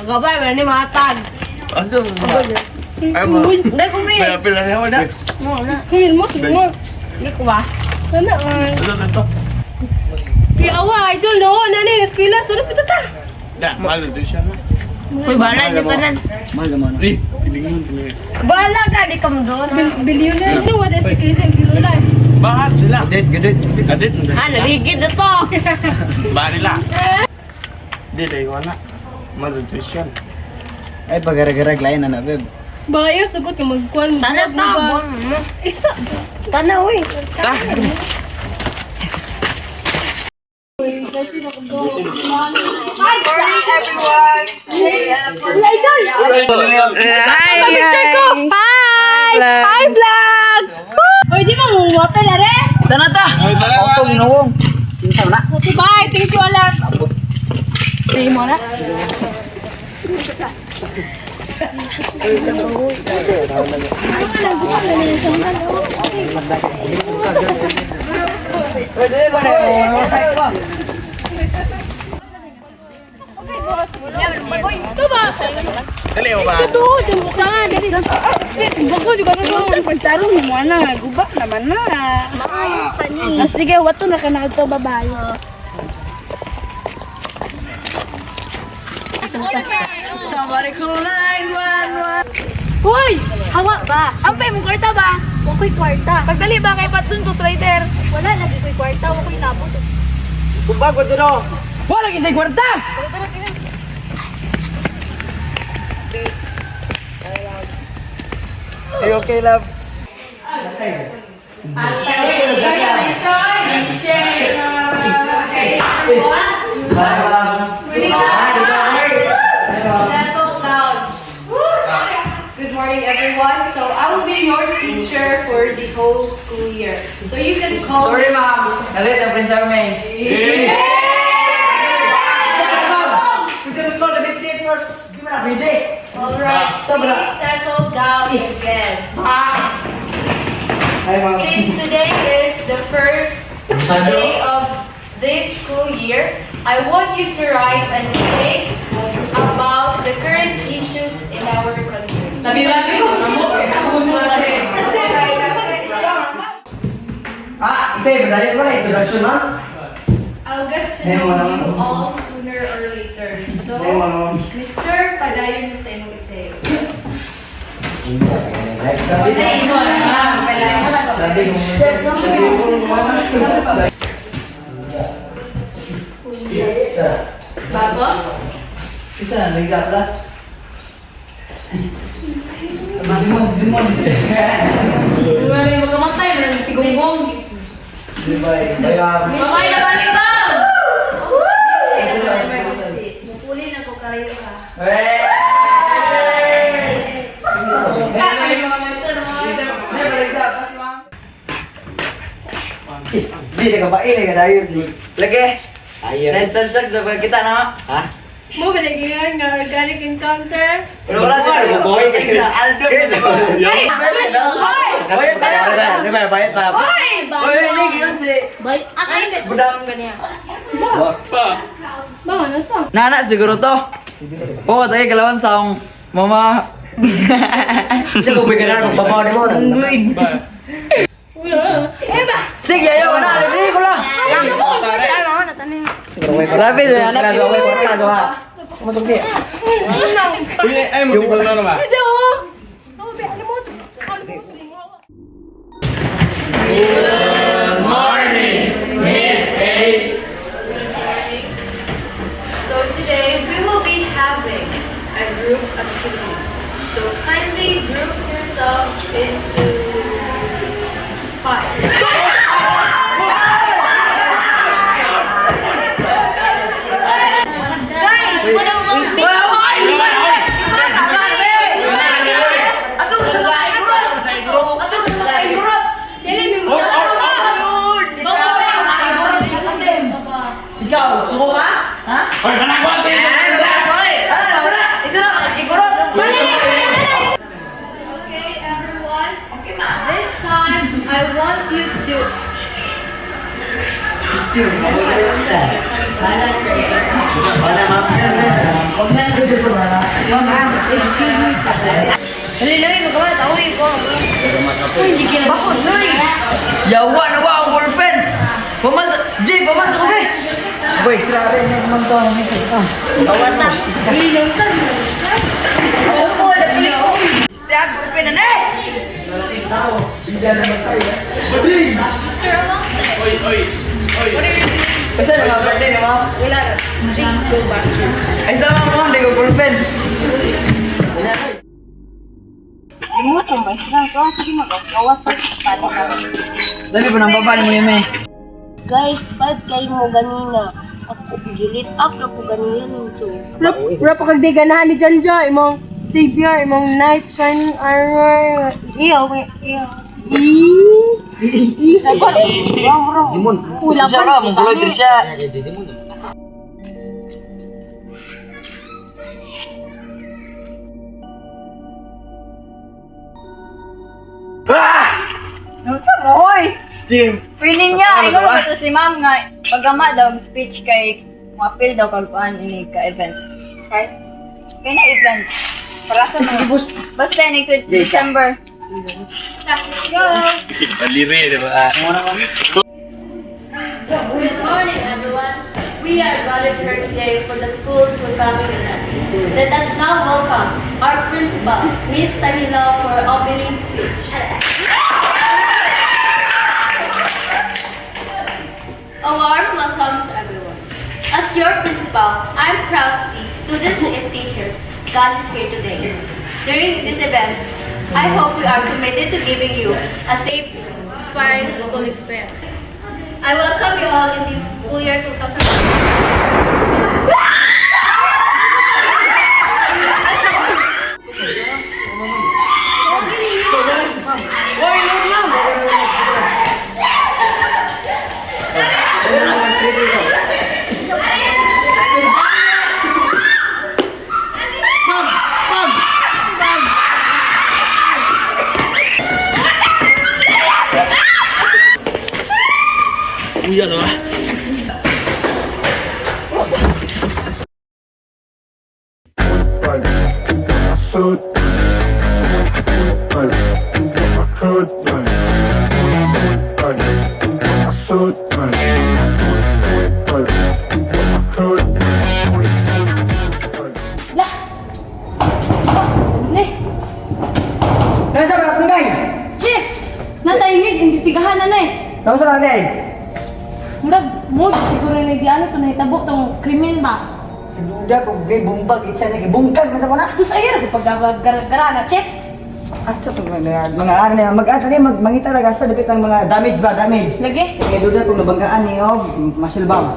Agabay, may ni matag. Ano? Ay mo. Hindi ko may. Pila na wala. Mo na. Kunin mo. Hindi ko ba? Sana ay. Ano to? Awa, idol no. Nani, eskwela. Sunod pito ta. Da, malo to siya na. Uy, bala niyo tanan. Mahal naman. Eh, pilingon pilingon. Bala ka, di kam doon. Billionaire to. What is kising sinulan? Bakit sila? Gadit. Nabigid na to. Bari la. Di dai wala. Malo to siya. Ay, pag-garag-garag lain na beb. Baka iyo, sugot ka magkuhan. Tana ta. Isa. Tana, uy. Ta. Hi, picture ko. Hi, vlog. Uy, di mo mumapel are. Tana ta! Auto, ginawong. Pinsa na. Okay, bye. Thank you, alat. Tingin mo na. Pwede ba na? Ito ba? Dali mo ba? Ito, jambok na nga. Dali. Bago, di ba na ito? Pagtarong mo na. Guba naman na. Sige, wato na ka na ito, babae. Somebody call 911. Hoy! Hawa ba? Ampay mo kwarta ba? Wako'y kwarta. Pagdali ba kay Patsun to Strider? Wala, lagi ko'y kwarta. Wako'y labot. Kumbago dito. Wala kisay kwarta! Ay, okay, love. Settle down. Good morning, everyone. So I will be your teacher for the whole school year. So you can call Sorry, ma'am. Galit ang Prince Armin. Alright, please settle down again. Since today is the first day of this school year, I want you to write an essay about the current issues in our country. Isa, madali mo na introduction, ma'am. I'll get to know you all sooner or later. So, Mr. Padayon sa imong essay. Bago? Isa na, nag-plus. Simon. Wala yung kamatay na si Gonggong. Mamay na balik ba? Mupuli na ko karayo ka. Hindi, nagkapain, nagkadayo. Lagi. Nag-search sa kita, no? Ha? Mo balikingan nga organic encounter. Pero wala siya. Sa Aldo. Ay! Bayad pa. Hoy! Uy, hindi yun si... Bay, hindi. Budang. Ba, ano to? Nana, siguro to. Oo, tayo kalawan sa akong mama. Sige, kung bigyan na, magbabaw ni mo. Sige, ayaw na. Hindi ko lang. Grabe, anak. Masukli. Ay mo tinggal na ba? Good morning, Miss A. So today we will be having a group activity. So kindly group yourselves into 5. Guys, walang Ikaw, suko ka? Ha? Hoy, managwan din! Okay, everyone. This time I want you to Wala, ma'am. Huwag na, Dali lang yung magawa, tawin ko. Uy, sige na. Bakit? Yawa na ba ang ballpen? Jay, pumasok ko eh! Boy, sila rin, may kumang to. Bawat na. Dali lang sa. Opo, dali ko. Stay ballpen na eh! Bigla naman tayo. Bading! Sir, among Kasi nga, birthday na mga. wala na. Please go back. Ay, sama mo, hindi ko ballpen. Limot mo ba? Sige magawas pa. Dali pa ng baba ni mo yun eh. Guys, 5 kayo mo ganina. Ako gilit up na ko ganina ninyo. Wala pa kag di ganahan ni Janja, imong savior, imong knight, shining armor. Iyo. Sabar. Jimon. Wala Siya pa, ka, mong buloy din siya. Nunsa mo, hoy! Steam. Piling niya, ikaw ba ito si ma'am nga, pagama daw, speech kay, mapil daw kagpaan ini ka-event. Right? Kaya na event. Para sa mga, basta yun, ito, December. Baliri, di ba? Good morning, everyone. We are gathered here today for the school's welcoming event. Let us now welcome our principal, Miss Tahila, for opening speech. A warm welcome to everyone. As your principal, I'm proud to see students and teachers gathered here today. During this event, I hope we are committed to giving you a safe, inspiring school experience. I welcome you all in this school year 2020. Uya na ba? Nasa ka kung guys? Chief! Natahingig, imbestigahan na na eh. Tapos na guys? Murag, mo, siguro na di ano ito, nahitabo itong krimen ba? Duda kung may bumbag, itsa na bungkag na mo na. Sus, ayun, pag-gara na, Chief. Asa to mga ano na mag-ata ni mangita talaga sa dapit ng mga damage ba, damage. Lagi. Kaya duda kung nabanggaan ni masilbam.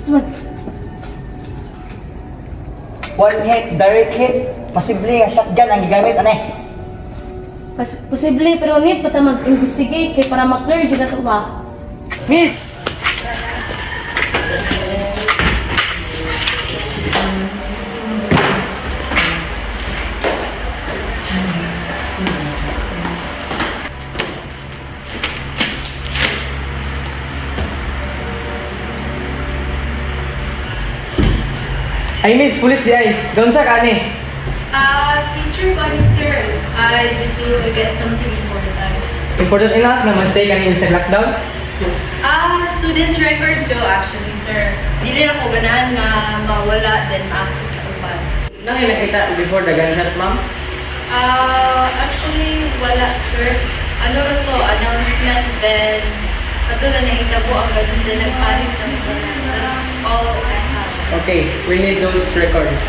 Sumad. One hit, direct hit, posible nga shotgun ang gigamit ane. Posible, pero need pa tayo mag-investigate kay para ma-clear dyan na ito ba? Miss! Ay, miss, pulis di ay. Doon sa kani. Teacher, buddy, sir, I just need to get something important. Important enough na ma-stay kanina sa lockdown. Student's record do actually, sir. Dili na ko ganahan nga mawala then ma-access sa uban. Nang nakita before the gunshot, ma'am? Actually, wala, sir. Ano rin to, announcement, then ato na nahitabo ang ganun din nagpanik ng ganun. That's all I have. Okay, we need those records.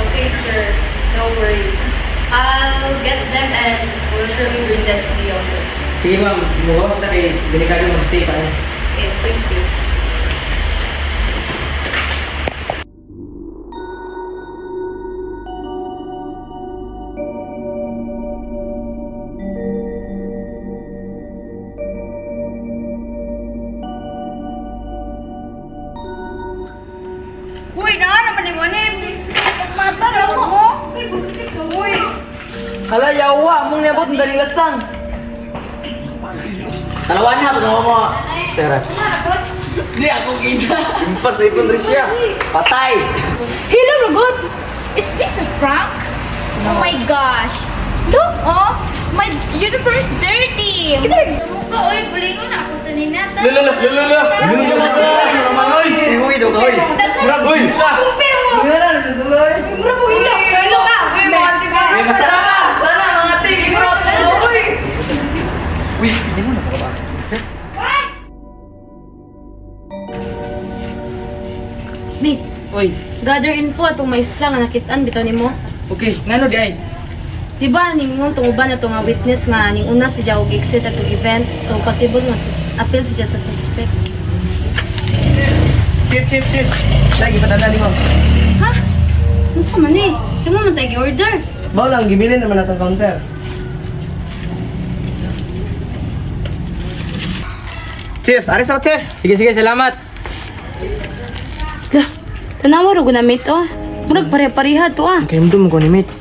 Okay, sir. No worries. I'll get them and we'll surely bring them to the office. Sige, ma'am. Bukas na kay delikado mag-stay pa. Okay, thank you. Uy, naman ni mo ni. Mata na mo. Uy. Hala, yawa! Mong niabot ng daling lasang! Talawan na, pagkawa mo! Teras. Di ako kita! Impas ay pun siya! Patay! Hilang rugot! Is this a prank? Oh my gosh. Look, oh. My uniform is dirty. Mukha, oy. Bulingon ako sa ninata. Lala. Uy, daw ka, uy. Grab, uy. Wala na, tuloy. Ano ka? Uy, masarap ka. Tara, mga tingin ko. Uy. Uy, hindi mo na ba? Mate, Uy, gather info atong maestra nga nakitaan bitaw nimo. okay. Ngano di ay? Diba ningon tong uban na nga witness nga ning una si Jao exit at event. So possible nga si appeal siya sa suspect. Chip. Lagi pa dadali mo. Ha? Unsa man eh? Kamo man tay order. Mao lang, gibilin naman atong counter. Chief, aris ako, Chief. Sige, salamat. Lah, tanawa ro na mate oh. Murag pare-pareha to ah. Kaya mo ko ni mate.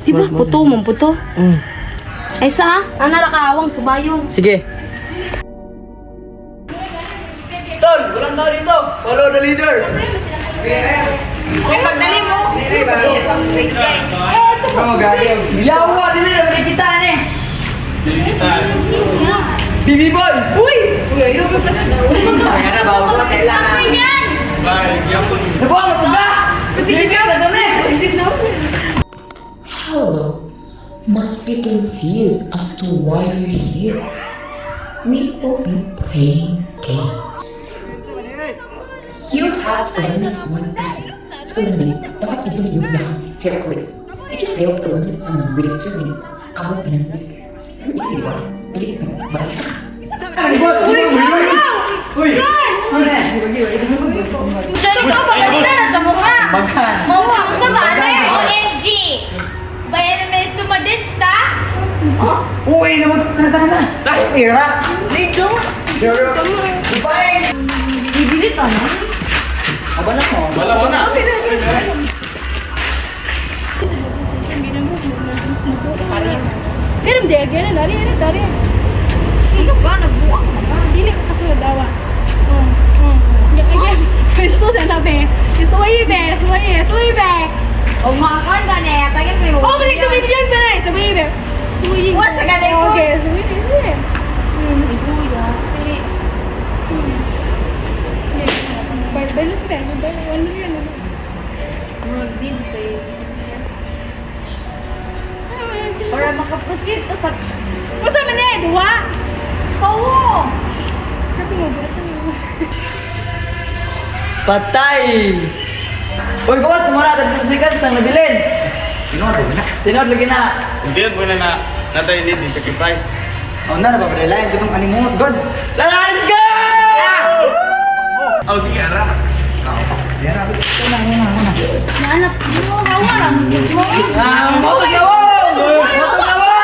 Diba? Puto mo puto. Ay sa ha? Ana ra kaawang subayong. Sige. Tol, walang tao dito. Follow the leader. Ay, magdali mo. Kamu galing. Yawa, dili na kita ni. Bibi boy. Uy. Ano ba kailangan? Yan! Nabuha mo ba? Sige ka na dami. Hello, must be confused as to why you're here. We will be playing games. You have to eliminate one person. To eliminate, dapat ito yung hair clip. If you fail to eliminate someone within 2 minutes, kamu penalty. Easy ba? Pilih ka na. Bye. Uy. Diyan ito ba? Kanina na sa mukha. Magkan. Mukha mo sa banner. OMG! Bayan na may sumadits ta? Uy, tara. Ira. Ligo. Bye. Bibilit pa no? Aba na mo. Wala mo na. Pero hindi agyan na dari. Ito ba? Nagbuwang na ba? Dili ka kasunod dawa. Agyan. Gusto na nabe. Suwi be. O makan ka na. Tagan mo. Oh, balik to million ba na? Suwi be. What sa ganay mo? Okay, suwi be. Balot ba? Ano yun? Para makaproceed ka sa Basta man eh, duwa. kawo. Sabi mo, ba't Patay. Uy, kawas mo na 30 seconds nang nabilin. Tinod lagi na. Hindi yan muna na natay need di sacrifice. Oh, na ba ba lain kitong animot. Good. Let's go! Oh, di ara. Naanak mo, hawa. Motor na wo! Motor na wo!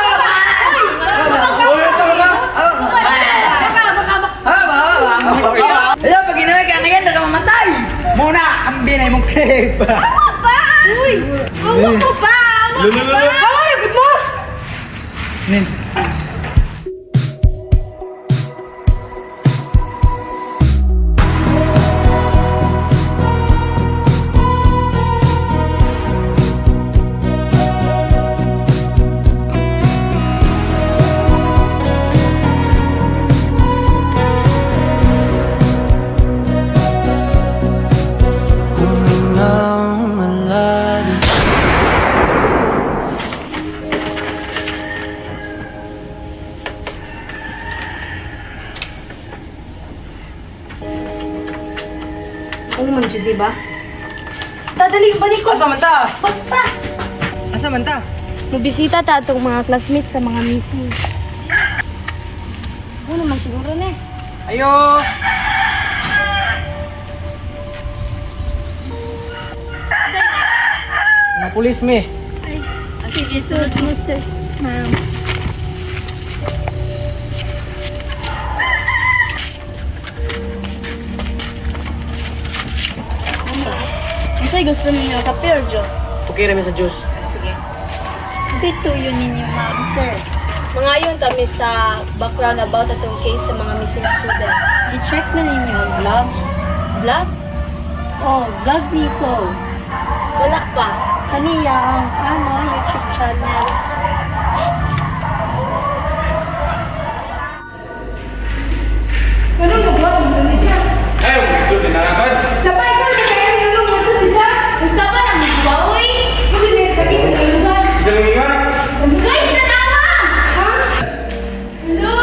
Ayan, pag inuwi ka na yan, nagmamatay! Muna, ang binay mong clip! Uy! Hawa mo ba? Ay, good mo! Nin. Ano man siya, diba? Dadali ba ni ko? Asa man ta? Basta! Asa man ta? Mubisita ta itong mga classmates sa mga missing. Ano naman siguro na eh. Ayo! Mga pulis me. Sige, suot mo sir. Ma'am. Kasi gusto ninyo kape or juice? Okay rami sa juice. Kasi tuyo ninyo, ma'am, sir. Mga yun kami sa background about itong case sa mga missing student. I-check na ninyo ang vlog. Vlog? Oh, vlog ni Cole. Wala pa. Kaniya ang YouTube channel. Ano nga ba? Ano na siya? Ay, gusto din na naman. Sabay ko na kayo yung mga ito siya. Gusto ba ng mga uy? Kasi may sakit sa kalugan. Isa lang nga. Guys, natama! Ha? Hello?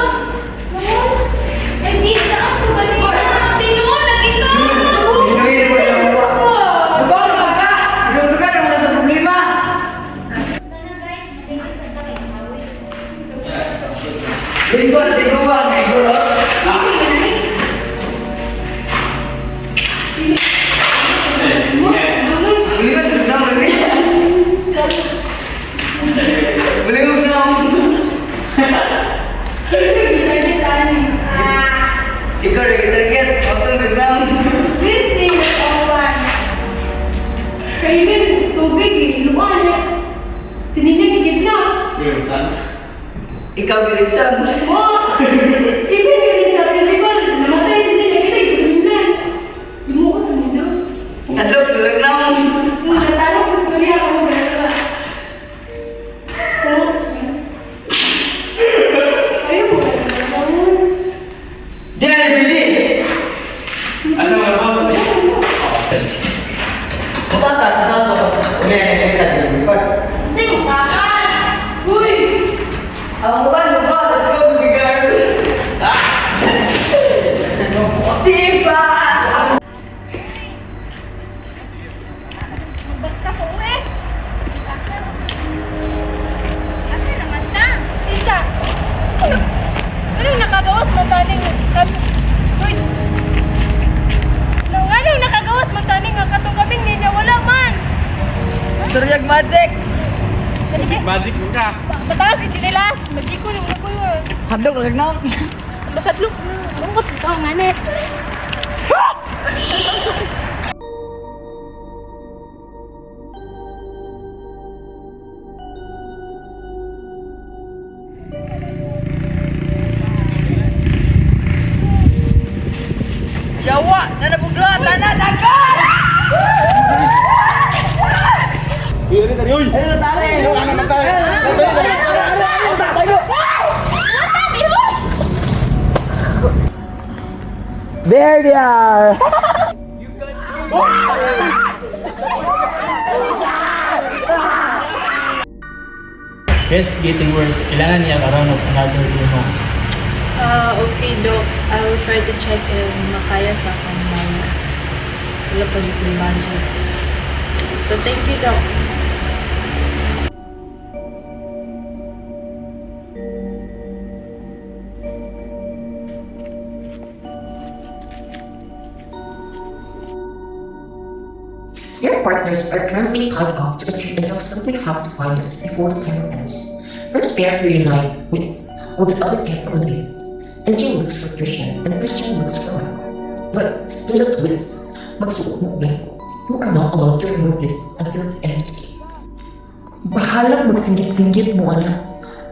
Hindi na ako kanina. Tingnan nakita. Lugar ka! Lugar naman na sa problema! Lingkod, tigawang, igurot. Lingkod, tigawang, Lingkod na ako. Ikaw na kita-get, otong tigawang. This thing is all one. Kainin, tubig, iluan eh. Sininig, gitna. Ikaw bilichan. Oh! Ibig nila sa principal, namatay sininig, kita isunan. Imuot mo na. Adok, lang naman. Nagtatanong ko sa kanya ako gano'n. Ayaw mo gano'n. Di na nabili. Asa mga boss? Matata sa tato. Uli, kita di lingkod. Sino ka? Uy! Ang lupa, let's go, baby girl. Diba? Basta ko eh! Kasi naman ka! Isa! Anong nakagawas mo taning kami? Uy! Anong nakagawas mo taning nga katong kaming niya? Wala man! Suryag magic. Magic mo ka. Mataas si Sinilas! Magiko yung mga kuyo. Hadok, lang naman. Masadlok! Lungkot ikaw nga net! Yawa, nanabugluan, tangan! Uy, tari, uy! Ano na tali? Ano na tali? There they are! It's getting worse. Kailangan niya around of another room. Okay, Doc. I will try to check if makaya sa akong minus. Wala pa dito yung budget. So, thank you, Doc. Your partners are currently tied up to a tree and you'll simply have to find it before the timer ends. First pair to reunite wins, while the other gets eliminated. NJ looks for Christian and Christian looks for Michael. But there's a twist. Magsuot mo Michael. You are not allowed to remove this until the end of the game. Bahalang magsinggit-singgit mo anak,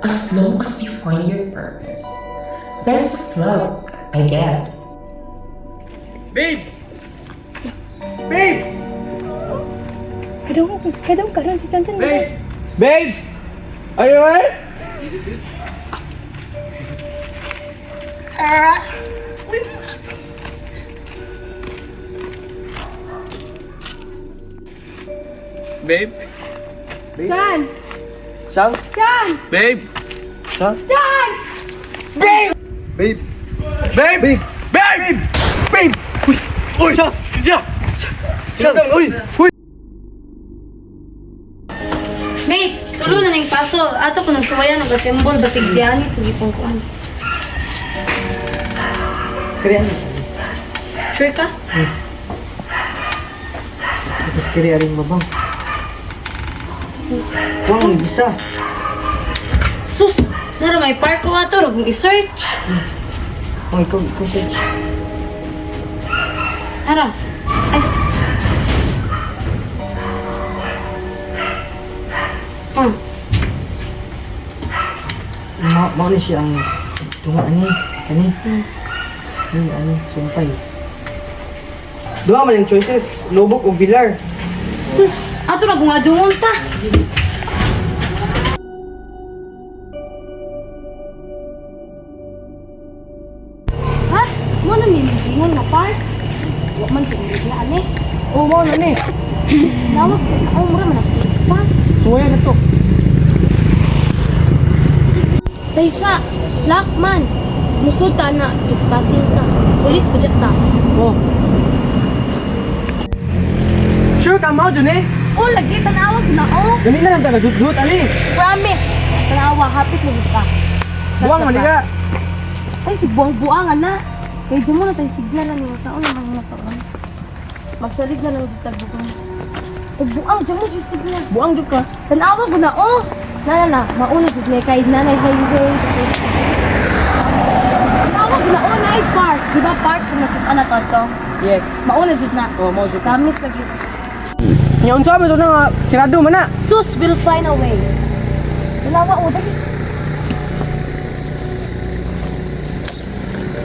as long as you find your purpose. Best of luck, I guess. Babe! Babe! Kadang karon si Chansan. Babe! Babe! Are you alright? Babe? Chan! Sam? Chan! Babe? Sam? Chan! Babe! Babe! Babe! Babe! Babe! Babe! Uy! Uy! Siya! Siya! Siya! Uy! Uy! Mate, tulo na ning paso. Ato ko nang suwayan og assemble basig diyan ito gipong kuan. Kaya Sure ka? kaya rin babang. Wow, bisa. Sus, nara may park ko ato ug i-search. Oh, ikaw page. Nara. Ay. Mao ni siya ang tunga kani. Ani, sumpay. Duha man yung choices, lobok o bilar. Sus, ato na kung adungon ta. Ha? Mo na nilingon na park? Wa man sa ulit na ani. Oo, mo na ni. Nawag ko sa umra man ang spot. Suwaya na to. Taysa, Lakman. Musuta na, trespassing na. Pulis pa dyan ta. Oh. Sure ka mo, Jun eh. Oh, lagi tanawag na oh. Ganina lang taga jut-jut, ali. Promise. Tanawa, hapit mo dito ka. Buwang, maliga. Ay, si buang-buangan na. Kaya dyan mo na tayo signal na niya. Saan naman yung nakaroon? Magsalig na lang dito bukong. Ay, buang, dyan mo dyan signal. Buwang jud ka. Tanawa ko na, oh. Na, mauna dyan niya. Kahit nanay highway. Tanawa ko na, oh, night park. Di ba park kung nakita na to? Yes. Mauna dyan na. Oh, mo jud. Promise lagi. Nya unsa man to na sirado man na. Sus will find a way. Tanawa, oh, dali.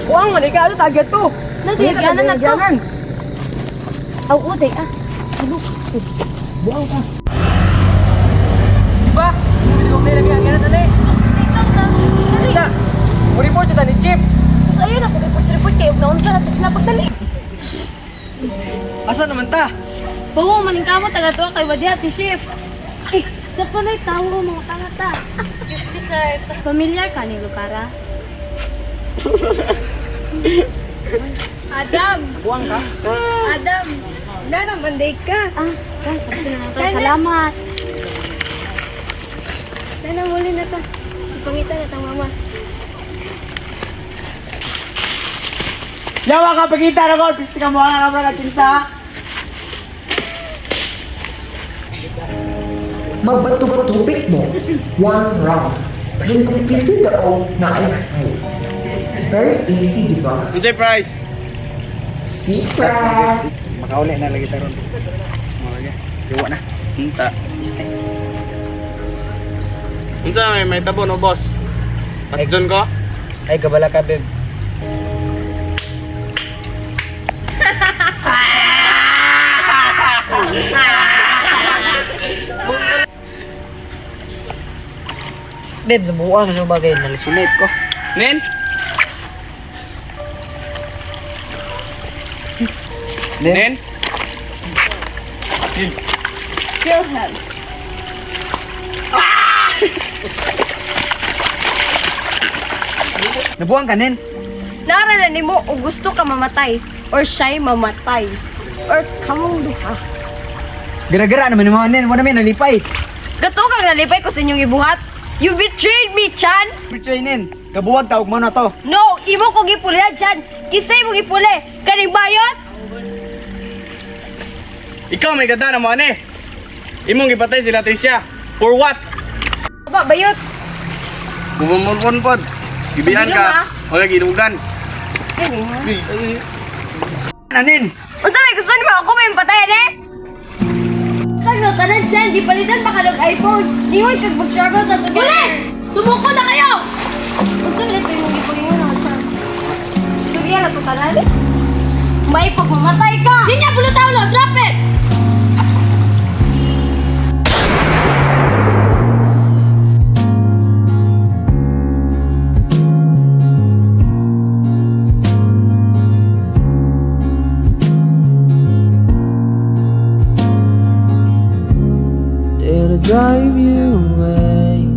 Buwang, maliga ato target to. Nagyanan na to. Nagyanan. Aw, uday, ah. Ano? Buwang ka. Diba? Hindi ko may nagyanan ani. Isa. Mo report sa ni Chip. Sus, ayun ako, report kayo. Naunsa na ito pinapagdali. Asa naman ta? Bawo, maningkamo taga to kay Wadya si Chef. Eh, sa kunay tawo mga tangata. Excuse me, sir. Familiar ka ni Lucara? Adam! Buwang ka. Adam! Nana, banday ka. Ah, salamat. Nana, muli na to. Ipangita na tang mama. Yawa ka pagkita na ko. Piste ka mo ang kamera kinsa. Magbato-batupik mo. One round. Then kumpisin daw na ay price. Very easy, di ba? Unsay price? Secret! Makauli na lagi taron. Mga Iwa na. Hinta. Iste. Unsa may tabo no boss? Patjon ko? Ay, kabala ka, babe. Babe, nabuang sa bagay. Nalisulit ko. Nen? Nen? Kill him. Nabuang ka, Nen? Naranan mo o gusto ka mamatay or siya'y mamatay or kamong duha. Gara-gara naman yung mga Nen. Wala may nalipay. Gato kang nalipay ko sa inyong ibuhat. You betrayed me, Chan! Betray, Nen. Kabuwag tawag mo na to. No, imo ko gipulihan, Chan. Kisay mo gipuli. Kaning bayot? Ikaw may ganda na mo ane. Imong ipatay sila Tricia. For what? Aba, bayot. Mumumulpon pod. Bibian ka. O gidugan. Nen? Unsa may gusto nimo ako may patayan eh? Kano tanan Chan, di palitan pa ka ng iPhone. Ningoy kag mag-travel sa to. Pulis! Sumuko na kayo! Unsa ulit ko yung gipulingon na Chan? Sugyan na to tanan. May pagmamatay ka! Di niya bulutaw lo, drop it! Did I drive you away?